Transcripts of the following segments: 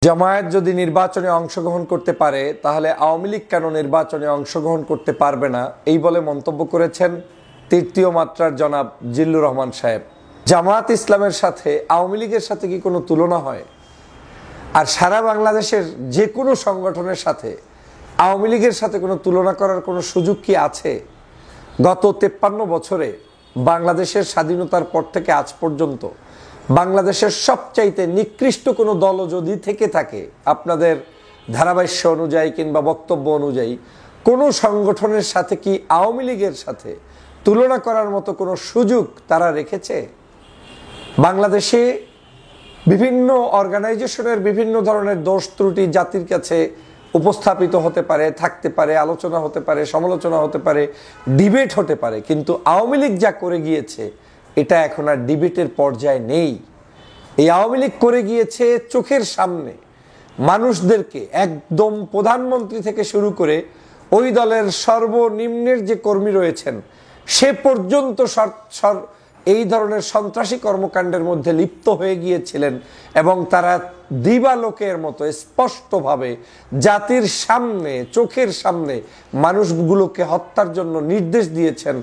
জামায়াত যদি নির্বাচনে অংশগ্রহণ করতে পারে তাহলে আওয়ামী লীগ কেন নির্বাচনে অংশগ্রহণ করতে পারবে না, এই বলে মন্তব্য করেছেন তৃতীয় মাত্রার জনাব জিল্লুর রহমান সাহেব। জামায়াত ইসলামের সাথে আওয়ামী লীগের সাথে কি কোনো তুলনা হয়? আর সারা বাংলাদেশের যে কোনো সংগঠনের সাথে আওয়ামী লীগের সাথে কোনো তুলনা করার কোনো সুযোগ কি আছে? গত 53 বছরে বাংলাদেশের স্বাধীনতার পর থেকে আজ পর্যন্ত বাংলাদেশের সবচাইতে নিকৃষ্ট কোনো দল যদি থেকে থাকে, আপনাদের ধারাভাষ্য অনুযায়ী কিংবা বক্তব্য অনুযায়ী, কোনো সংগঠনের সাথে কি আওয়ামী লীগের সাথে তুলনা করার মতো কোনো সুযোগ তারা রেখেছে? বাংলাদেশে বিভিন্ন অর্গানাইজেশনের বিভিন্ন ধরনের দোষ ত্রুটি জাতির কাছে উপস্থাপিত হতে পারে, থাকতে পারে, আলোচনা হতে পারে, সমালোচনা হতে পারে, ডিবেট হতে পারে, কিন্তু আওয়ামী লীগ যা করে গিয়েছে এটা এখন আর ডিবেটের পর্যায়ে নেই। এই আওয়ামী লীগ করে গিয়েছে চোখের সামনে মানুষদেরকে, একদম প্রধানমন্ত্রী থেকে শুরু করে ওই দলের সর্বনিম্নের যে কর্মী রয়েছেন সে পর্যন্ত এই ধরনের সন্ত্রাসী কর্মকাণ্ডের মধ্যে লিপ্ত হয়ে গিয়েছিলেন এবং তারা দিবালোকের মতো স্পষ্টভাবে জাতির সামনে, চোখের সামনে মানুষগুলোকে হত্যার জন্য নির্দেশ দিয়েছেন,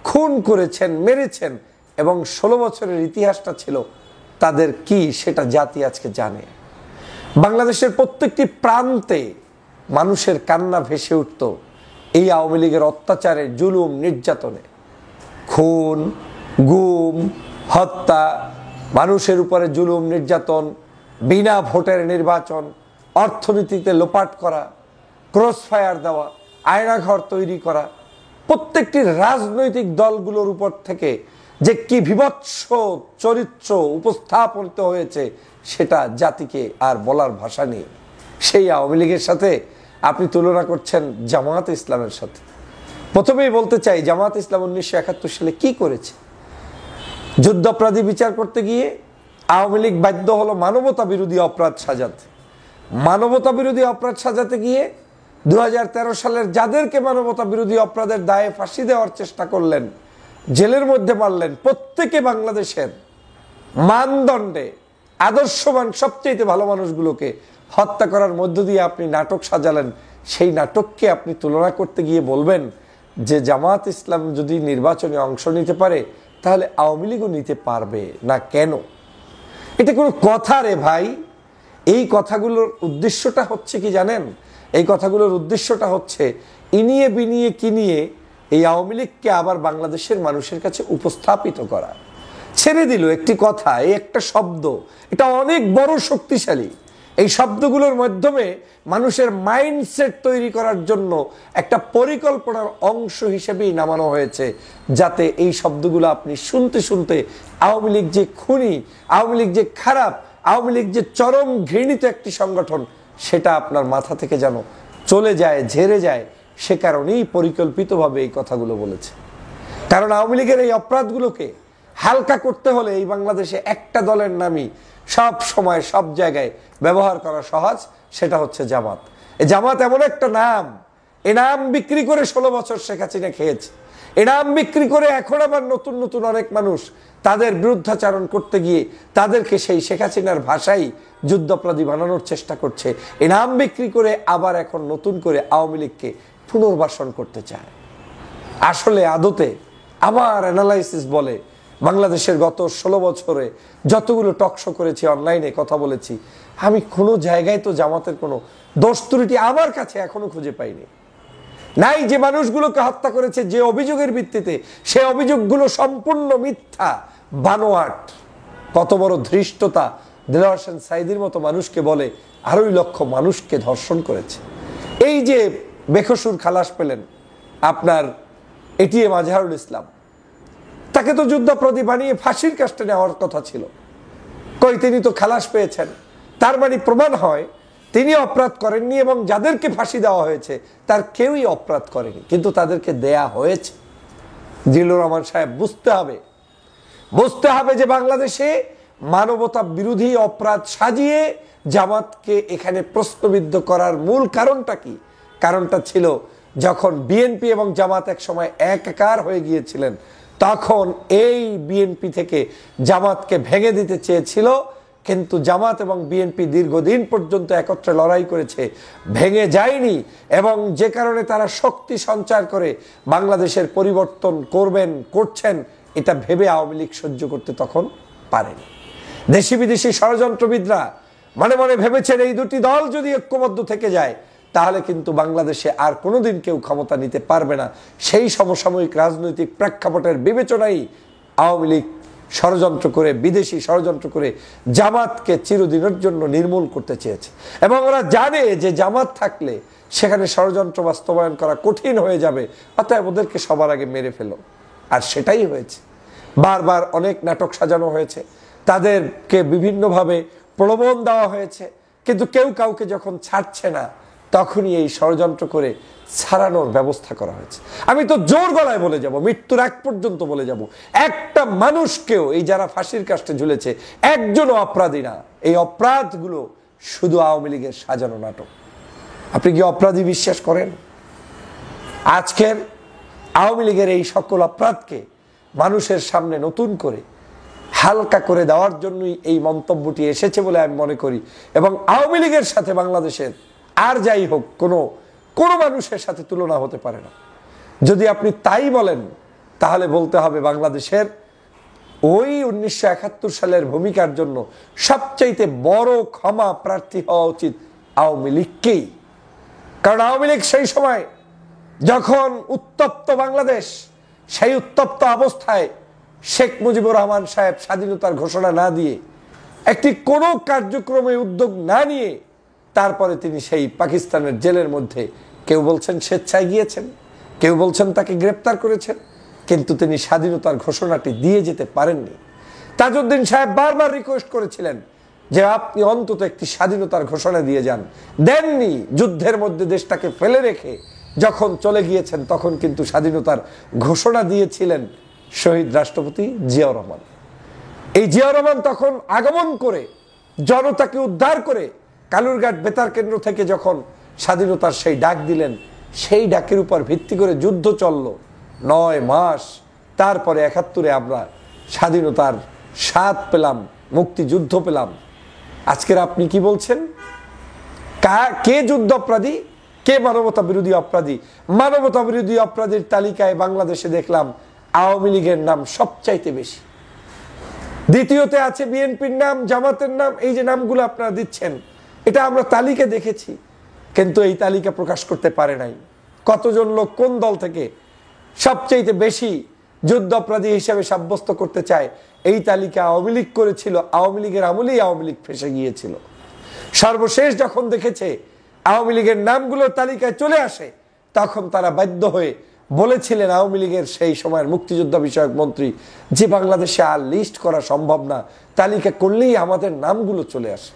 খুন করেছেন, মেরেছেন এবং 16 বছরের ইতিহাসটা ছিল তাদের কি সেটা জাতি আজকে জানে। বাংলাদেশের প্রত্যেকটি প্রান্তে মানুষের কান্না ভেসে উঠত এই আওয়ামী লীগের অত্যাচারে, জুলুম, নির্যাতনে, খুন, গুম, হত্যা, মানুষের উপরে জুলুম, নির্যাতন, বিনা ভোটের নির্বাচন, অর্থনীতিতে লোপাট করা, ক্রস ফায়ার দেওয়া, আয়নাঘর তৈরি করা, প্রত্যেকটি রাজনৈতিক দলগুলোর উপর থেকে যে কি বিভৎস চরিত্র উপস্থাপিত হয়েছে সেটা জাতিকে আর বলার ভাষা নেই। সেই আওয়ামী লীগের সাথে আপনি তুলনা করছেন জামায়াত ইসলামের সাথে। প্রথমেই বলতে চাই, জামায়াত ইসলাম 1971 সালে কি করেছে? যুদ্ধাপরাধী বিচার করতে গিয়ে আওয়ামী লীগ বাধ্য হলো মানবতা বিরোধী অপরাধ সাজাতে। মানবতা বিরোধী অপরাধ সাজাতে গিয়ে 2013 সালের যাদেরকে মানবতা বিরোধী অপরাধের দায়ে ফাঁসি দেওয়ার চেষ্টা করলেন, জেলের মধ্যে মারলেন, প্রত্যেকে বাংলাদেশের মানদণ্ডে আদর্শবান সবচেয়ে ভালো মানুষগুলোকে হত্যা করার মধ্য দিয়ে আপনি নাটক সাজালেন। সেই নাটককে আপনি তুলনা করতে গিয়ে বলবেন যে জামায়াত ইসলাম যদি নির্বাচনে অংশ নিতে পারে তাহলে আওয়ামী লীগও নিতে পারবে না কেন? এটা কোনো কথা রে ভাই? এই কথাগুলোর উদ্দেশ্যটা হচ্ছে কি জানেন? এই কথাগুলোর উদ্দেশ্যটা হচ্ছে ইনিয়ে বিনিয়ে কিনিয়ে এই আওয়ামী লীগকে আবার বাংলাদেশের মানুষের কাছে উপস্থাপিত করা। ছেড়ে দিল একটি কথা, এই একটা শব্দ, এটা অনেক বড় শক্তিশালী। এই শব্দগুলোর মাধ্যমে মানুষের মাইন্ডসেট তৈরি করার জন্য একটা পরিকল্পনার অংশ হিসেবেই নামানো হয়েছে, যাতে এই শব্দগুলো আপনি শুনতে শুনতে আওয়ামী লীগ যে খুনি, আওয়ামী লীগ যে খারাপ, আওয়ামী লীগ যে চরম ঘৃণিত একটি সংগঠন, সেটা আপনার মাথা থেকে যেন চলে যায়, ঝেড়ে যায়। সে কারণেই পরিকল্পিতভাবে এই কথাগুলো বলেছে। কারণ আওয়ামী লীগের এই অপরাধগুলোকে হালকা করতে হলে এই বাংলাদেশে একটা দলের নামই সব সময় সব জায়গায় ব্যবহার করা সহজ, সেটা হচ্ছে জামাত। এই জামাত এমন একটা নাম, এ নাম বিক্রি করে 16 বছর শেখ হাসিনা খেয়েছে। এ নাম বিক্রি করে এখন আবার নতুন নতুন অনেক মানুষ তাদের বিরুদ্ধাচারণ করতে গিয়ে তাদেরকে সেই শেখ হাসিনার ভাষাই যুদ্ধাপরাধী বানানোর চেষ্টা করছে। এ নাম বিক্রি করে আবার এখন নতুন করে আওয়ামী লীগকে পুনর্বাসন করতে চায়। আসলে আদতে আমার অ্যানালাইসিস বলে বাংলাদেশের গত 16 বছরে যতগুলো টকশো করেছি, অনলাইনে কথা বলেছি, আমি কোনো জায়গায় তো জামাতের কোনো দোষ ত্রুটি আমার কাছে এখনো খুঁজে পাইনি। নাই, যে মানুষগুলোকে হত্যা করেছে যে অভিযোগের ভিত্তিতে, সে অভিযোগগুলো সম্পূর্ণ মিথ্যা, বানোয়াট। কত বড় ধৃষ্টতা দেলোয়ার হোসেন সাঈদীর মতো মানুষকে বলে 2.5 লক্ষ মানুষকে ধর্ষণ করেছে। এই যে বেকসুর খালাস পেলেন আপনার এটিএম আজহারুল ইসলাম, তাকে তো যুদ্ধাপরাধী বানিয়ে ফাঁসির কাস্টে নেওয়ার কথা ছিল। কই, তিনি তো খালাস পেয়েছেন। তার মানে প্রমাণ হয় তিনি অপরাধ করেননি এবং যাদেরকে ফাঁসি দেওয়া হয়েছে তার কেউই অপরাধ করেনি, কিন্তু তাদেরকে দেয়া হয়েছে। জিল্লুর রহমান সাহেব বুঝতে হবে যে বাংলাদেশে মানবতা বিরোধী অপরাধ সাজিয়ে জামাতকে এখানে প্রশ্নবিদ্ধ করার মূল কারণটা কি? কারণটা ছিল যখন বিএনপি এবং জামাত এক সময় একাকার হয়ে গিয়েছিলেন, তখন এই বিএনপি থেকে জামাতকে ভেঙে দিতে চেয়েছিল কিন্তু জামাত এবং বিএনপি দীর্ঘদিন পর্যন্ত একত্রে লড়াই করেছে, ভেঙে যায়নি, এবং যে কারণে তারা শক্তি সঞ্চার করে বাংলাদেশের পরিবর্তন করছেন, এটা ভেবে আওয়ামী লীগ সহ্য করতে তখন পারেনি। দেশি বিদেশি ষড়যন্ত্রবিদরা মনে মনে ভেবেছেন এই দুটি দল যদি ঐক্যবদ্ধ থেকে যায় তাহলে কিন্তু বাংলাদেশে আর কোনোদিন কেউ ক্ষমতা নিতে পারবে না। সেই সমসাময়িক রাজনৈতিক প্রেক্ষাপটের বিবেচনায় আওয়ামী লীগ ষড়যন্ত্র করে, বিদেশি ষড়যন্ত্র করে জামাতকে চিরদিনের জন্য নির্মূল করতে চেয়েছে, এবং ওরা জানে যে জামাত থাকলে সেখানে ষড়যন্ত্র বাস্তবায়ন করা কঠিন হয়ে যাবে, অতএব ওদেরকে সবার আগে মেরে ফেলো। আর সেটাই হয়েছে। বারবার অনেক নাটক সাজানো হয়েছে, তাদেরকে বিভিন্নভাবে প্রলোভন দেওয়া হয়েছে, কিন্তু কেউ কাউকে যখন ছাড়ছে না তখনই এই ষড়যন্ত্র করে ছাড়ানোর ব্যবস্থা করা হয়েছে। আমি তো জোর গলায় বলে যাব, মৃত্যুর আগ পর্যন্ত বলে যাব, একটা মানুষকেও, এই যারা ফাঁসির কাস্টে ঝুলেছে, একজনও অপরাধী না। এই অপরাধগুলো শুধু আওয়ামী লীগের সাজানো নাটক। আপনি কি অপরাধী বিশ্বাস করেন? আজকের আওয়ামী লীগের এই সকল অপরাধকে মানুষের সামনে নতুন করে হালকা করে দেওয়ার জন্যই এই মন্তব্যটি এসেছে বলে আমি মনে করি, এবং আওয়ামী লীগের সাথে বাংলাদেশের আর যাই হোক কোনো মানুষের সাথে তুলনা হতে পারে না। যদি আপনি তাই বলেন তাহলে বলতে হবে বাংলাদেশের ওই 1971 সালের ভূমিকার জন্য সবচাইতে বড় ক্ষমা প্রার্থী হওয়া উচিত আওয়ামী লীগকেই। কারণ আওয়ামী লীগ সেই সময় যখন উত্তপ্ত বাংলাদেশ, সেই উত্তপ্ত অবস্থায় শেখ মুজিবুর রহমান সাহেব স্বাধীনতার ঘোষণা না দিয়ে, একটি কোনো কার্যক্রমে উদ্যোগ না নিয়ে, তারপরে তিনি সেই পাকিস্তানের জেলের মধ্যে, কেউ বলছেন স্বেচ্ছায় গিয়েছেন, কেউ বলছেন তাকে গ্রেপ্তার করেছেন, কিন্তু তিনি স্বাধীনতার ঘোষণাটি দিয়ে যেতে পারেননি। তাজউদ্দিন সাহেব বারবার রিকোয়েস্ট করেছিলেন যে আপনি অন্তত একটি স্বাধীনতার ঘোষণা দিয়ে যান, দেননি। যুদ্ধের মধ্যে দেশটাকে ফেলে রেখে যখন চলে গিয়েছেন তখন কিন্তু স্বাধীনতার ঘোষণা দিয়েছিলেন শহীদ রাষ্ট্রপতি জিয়াউর রহমান। এই জিয়াউর রহমান তখন আগমন করে জনতাকে উদ্ধার করে কালুরঘাট বেতার কেন্দ্র থেকে যখন স্বাধীনতার সেই ডাক দিলেন, সেই ডাকের উপর ভিত্তি করে যুদ্ধ চলল 9 মাস। তারপরে 71-এ আমরা স্বাধীনতার স্বাদ পেলাম, মুক্তিযুদ্ধ পেলাম। আজকের আপনি কি বলছেন? কে যুদ্ধ অপরাধী, কে মানবতা বিরোধী অপরাধী? মানবতা বিরোধী অপরাধীর তালিকায় বাংলাদেশে দেখলাম আওয়ামী লীগের নাম সবচাইতে বেশি, দ্বিতীয়তে আছে বিএনপির নাম, জামাতের নাম। এই যে নামগুলো আপনারা দিচ্ছেন, এটা আমরা তালিকা দেখেছি, কিন্তু এই তালিকা প্রকাশ করতে পারে নাই। কতজন লোক কোন দল থেকে সবচাইতে বেশি যুদ্ধ অপরাধী হিসেবে সাব্যস্ত করতে চায়, এই তালিকা আওয়ামী লীগ করেছিল। আওয়ামী লীগের আমলেই আওয়ামী লীগ ফেঁসে গিয়েছিল। সর্বশেষ যখন দেখেছে আওয়ামী লীগের নামগুলো তালিকায় চলে আসে, তখন তারা বাধ্য হয়ে বলেছিলেন আওয়ামী লীগের সেই সময়ের মুক্তিযোদ্ধা বিষয়ক মন্ত্রী যে বাংলাদেশে আর লিস্ট করা সম্ভব না, তালিকা করলেই আমাদের নামগুলো চলে আসে।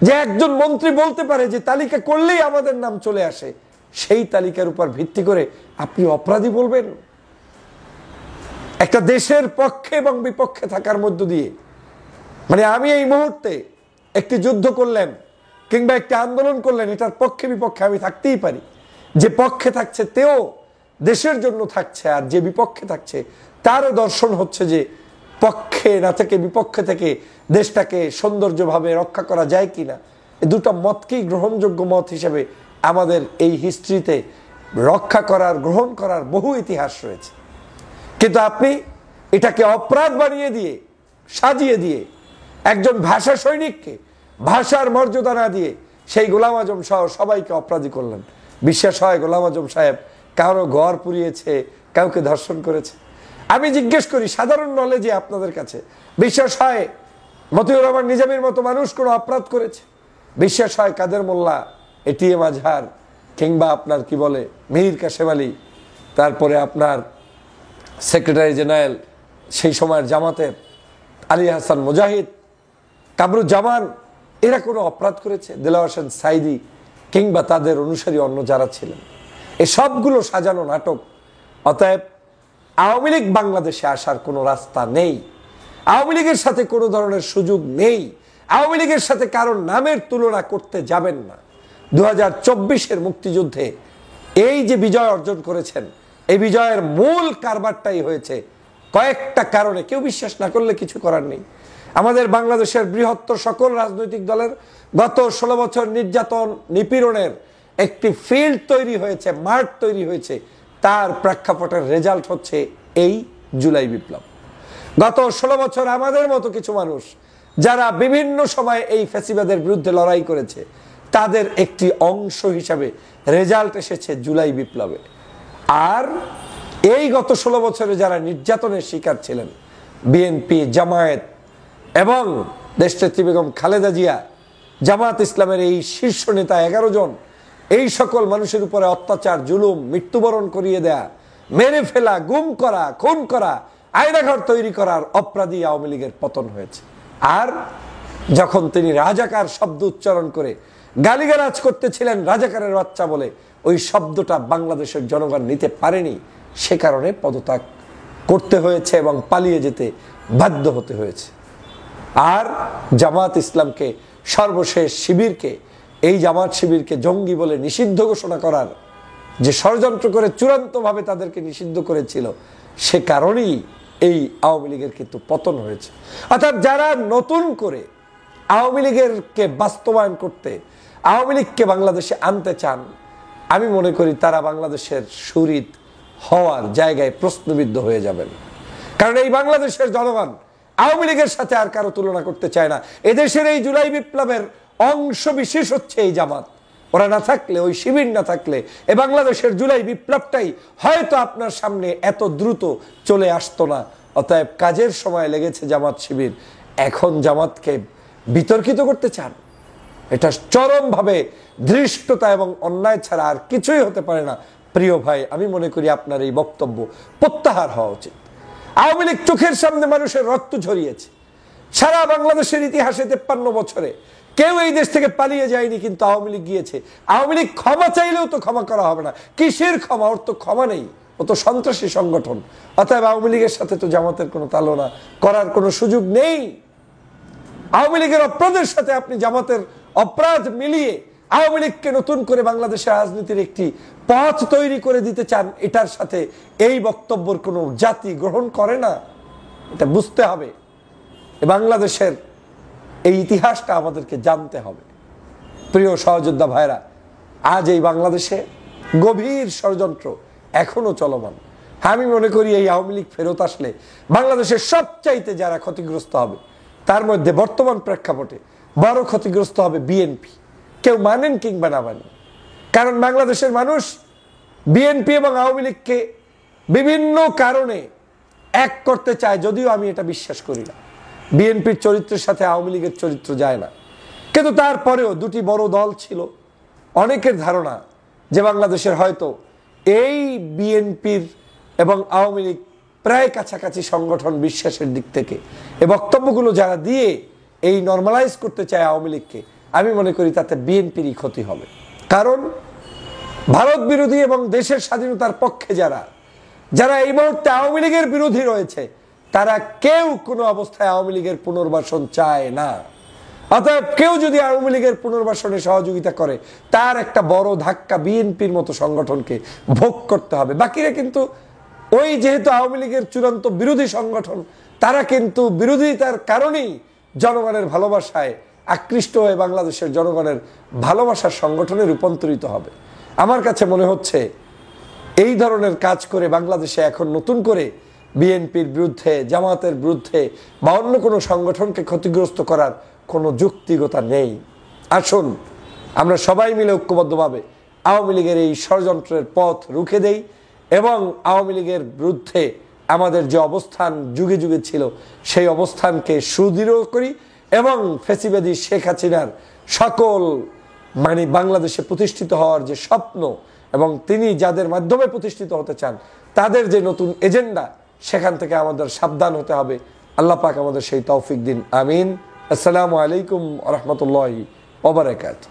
যে একজন মন্ত্রী বলতে পারে যে তালিকা করলেই আমাদের নাম চলে আসে, সেই তালিকার উপর ভিত্তি করে আপনি অপরাধী বলবেন? একটা দেশের পক্ষে এবং বিপক্ষে থাকার মধ্য দিয়ে, মানে আমি এই মুহূর্তে একটি যুদ্ধ করলেন কিংবা একটি আন্দোলন করলেন, এটার পক্ষে বিপক্ষে আমি থাকতেই পারি। যে পক্ষে থাকছে তেও দেশের জন্য থাকছে, আর যে বিপক্ষে থাকছে তারও দর্শন হচ্ছে যে পক্ষে না থেকে বিপক্ষে থেকে দেশটাকে সৌন্দর্যভাবে রক্ষা করা যায় কিনা। এই দুটো মতকেই গ্রহণযোগ্য মত হিসেবে আমাদের এই হিস্ট্রিতে রক্ষা করার, গ্রহণ করার বহু ইতিহাস রয়েছে। কিন্তু আপনি এটাকে অপরাধ বানিয়ে দিয়ে, সাজিয়ে দিয়ে, একজন ভাষা সৈনিককে ভাষার মর্যাদা না দিয়ে সেই গোলাম আজম সহ সবাইকে অপরাধী করলেন। বিশ্বাস হয় গোলাম আজম সাহেব কারো ঘর পুড়িয়েছে, কাউকে ধর্ষণ করেছে? আমি জিজ্ঞেস করি সাধারণ নলেজে আপনাদের কাছে, বিশ্বাস হয় মতিউর রহমান নিজামীর মতো মানুষ কোনো অপরাধ করেছে? বিশ্বাস হয় কাদের মোল্লা, এটিএম আজহার, কিংবা আপনার কি বলে মীর কাসেম আলী, তারপরে আপনার সেক্রেটারি জেনারেল সেই সময়ের জামাতের আলী হাসান মুজাহিদ, কামরুজ্জামান, এরা কোনো অপরাধ করেছে? দেলাওয়ার হোসেন সাইদি কিংবা তাদের অনুসারী অন্য যারা ছিলেন? এই সবগুলো সাজানো নাটক। অতএব আওয়ামী লীগ বাংলাদেশে আসার কোনো রাস্তা নেই, আওয়ামী লীগের সাথে কোনো ধরনের সুযোগ নেই, আওয়ামী লীগের সাথে কারোর নামের তুলনা করতে যাবেন না। 2024-এর মুক্তিযুদ্ধে এই যে বিজয় অর্জন করেছেন, এই বিজয়ের মূল কারবারটাই হয়েছে কয়েকটা কারণে। কেউ বিশ্বাস না করলে কিছু করার নেই। আমাদের বাংলাদেশের বৃহত্তর সকল রাজনৈতিক দলের গত 16 বছর নির্যাতন নিপীড়নের একটি ফিল্ড তৈরি হয়েছে, মাঠ তৈরি হয়েছে, তার প্রেক্ষাপটের রেজাল্ট হচ্ছে এই জুলাই বিপ্লব। গত 16 বছর আমাদের মতো কিছু মানুষ যারা বিভিন্ন সময় এই ফ্যাসিবাদের বিরুদ্ধে লড়াই করেছে, তাদের একটি অংশ হিসাবে রেজাল্ট এসেছে জুলাই বিপ্লবে। আর এই গত 16 বছরে যারা নির্যাতনের শিকার ছিলেন, বিএনপি, জামায়াত এবং দেশনেত্রী বেগম খালেদা জিয়া, জামাত ইসলামের এই শীর্ষ নেতা 11 জন, এই সকল মানুষের উপরে অত্যাচার, জুলুম, মৃত্যুবরণ করিয়ে দেয়া, মেরে ফেলা, গুম করা, খুন করা, আয়নাঘর তৈরি করার অপরাধী আওয়ামী লীগের পতন হয়েছে। আর যখন তিনি রাজাকার শব্দ উচ্চারণ করে গালিগালাজ করতেছিলেন রাজাকারের বাচ্চা বলে, ওই শব্দটা বাংলাদেশের জনগণ নিতে পারেনি, সে কারণে পদত্যাগ করতে হয়েছে এবং পালিয়ে যেতে বাধ্য হতে হয়েছে। আর জামাত ইসলামকে, সর্বশেষ শিবিরকে, এই জামাত শিবিরকে জঙ্গি বলে নিষিদ্ধ ঘোষণা করার যে ষড়যন্ত্র করে চূড়ান্তভাবে তাদেরকে নিষিদ্ধ করেছিল, সে কারণেই এই আওয়ামী লীগের কিন্তু পতন হয়েছে। অর্থাৎ যারা নতুন করে আওয়ামী লীগেরকে বাস্তবায়ন করতে, আওয়ামী লীগকে বাংলাদেশে আনতে চান, আমি মনে করি তারা বাংলাদেশের শহীদ হওয়ার জায়গায় প্রশ্নবিদ্ধ হয়ে যাবেন। কারণ এই বাংলাদেশের জনগণ আওয়ামী লীগের সাথে আর কারো তুলনা করতে চায় না। এদেশের এই জুলাই বিপ্লবের অংশ বিশেষ হচ্ছে এই জামাত। ওরা না থাকলে, ওই শিবির না থাকলে, এ বাংলাদেশের জুলাই বিপ্লবটাই হয়তো আপনার সামনে এত দ্রুত চলে আসতো না। অতএব কাজের সময় লেগেছে জামাত শিবির, এখন জামাতকে বিতর্কিত করতে চান, এটা চরমভাবে ধৃষ্টতা এবং অন্যায় ছাড়া আর কিছুই হতে পারে না। প্রিয় ভাই, আমি মনে করি আপনার এই বক্তব্য প্রত্যাহার হওয়া উচিত। আওয়ামী লীগ চোখের সামনে মানুষের রক্ত ঝরিয়েছে। সারা বাংলাদেশের ইতিহাসে 53 বছরে কেউ এই দেশ থেকে পালিয়ে যায়নি, কিন্তু আওয়ামী লীগ গিয়েছে। আওয়ামী লীগ ক্ষমা চাইলেও তো ক্ষমা করা হবে না। কিসের ক্ষমা? ওর তো ক্ষমা নেই, ও তো সন্ত্রাসী সংগঠন। অতএব আওয়ামী লীগের সাথে তো জামাতের কোনো তালনা করার কোনো সুযোগ নেই। আওয়ামী লীগের অপরাধের সাথে আপনি জামাতের অপরাধ মিলিয়ে আওয়ামী লীগকে নতুন করে বাংলাদেশের রাজনীতির একটি পথ তৈরি করে দিতে চান, এটার সাথে এই বক্তব্যের কোনো জাতি গ্রহণ করে না। এটা বুঝতে হবে। বাংলাদেশের এই ইতিহাসটা আমাদেরকে জানতে হবে। প্রিয় সহযোদ্ধা ভাইরা, আজ এই বাংলাদেশে গভীর ষড়যন্ত্র এখনো চলমান। আমি মনে করি এই আওয়ামী লীগ ফেরত আসলে বাংলাদেশের সবচাইতে যারা ক্ষতিগ্রস্ত হবে, তার মধ্যে বর্তমান প্রেক্ষাপটে বড় ক্ষতিগ্রস্ত হবে বিএনপি। কেউ মানেন কিংবা না মানেন, কারণ বাংলাদেশের মানুষ বিএনপি এবং আওয়ামী লীগকে বিভিন্ন কারণে এক করতে চায়, যদিও আমি এটা বিশ্বাস করি না। বিএনপির চরিত্রের সাথে আওয়ামী লীগের চরিত্র যায় না, কিন্তু তারপরেও দুটি বড় দল ছিল। অনেকের ধারণা যে বাংলাদেশের হয়তো এই বিএনপির এবং আওয়ামী লীগ প্রায় কাছাকাছি সংগঠন বিশ্বাসের দিক থেকে। এই বক্তব্যগুলো যারা দিয়ে এই নর্মালাইজ করতে চায় আওয়ামী লীগকে, আমি মনে করি তাতে বিএনপিরই ক্ষতি হবে। কারণ ভারত বিরোধী এবং দেশের স্বাধীনতার পক্ষে যারা এই মুহূর্তে আওয়ামী লীগের বিরোধী রয়েছে, তারা কেউ কোনো অবস্থায় আওয়ামী লীগের পুনর্বাসন চায় না। অতএব কেউ যদি আওয়ামী লীগের পুনর্বাসনে সহযোগিতা করে, তার একটা বড় ধাক্কা বিএনপির মতো সংগঠনকে ভোগ করতে হবে। বাকিরা কিন্তু ওই যেহেতু আওয়ামী লীগের চূড়ান্ত বিরোধী সংগঠন, তারা কিন্তু বিরোধিতার কারণেই জনগণের ভালোবাসায় আকৃষ্ট হয়ে বাংলাদেশের জনগণের ভালোবাসার সংগঠনে রূপান্তরিত হবে। আমার কাছে মনে হচ্ছে এই ধরনের কাজ করে বাংলাদেশে এখন নতুন করে বিএনপির বিরুদ্ধে, জামাতের বিরুদ্ধে বা অন্য কোনো সংগঠনকে ক্ষতিগ্রস্ত করার কোনো যৌক্তিকতা নেই। আসুন আমরা সবাই মিলে ঐক্যবদ্ধভাবে আওয়ামী লীগের এই ষড়যন্ত্রের পথ রুখে দেই এবং আওয়ামী লীগের বিরুদ্ধে আমাদের যে অবস্থান যুগে যুগে ছিল, সেই অবস্থানকে সুদৃঢ় করি এবং ফ্যাসিবাদী শেখ হাসিনার সকল বাংলাদেশে প্রতিষ্ঠিত হওয়ার যে স্বপ্ন এবং তিনি যাদের মাধ্যমে প্রতিষ্ঠিত হতে চান, তাদের যে নতুন এজেন্ডা, সেখান থেকে আমাদের সাবধান হতে হবে। আল্লাহ পাক আমাদের সেই তৌফিক দিন। আমিন। আসসালামু আলাইকুম ওয়া রাহমাতুল্লাহি ওয়া বারাকাতুহু।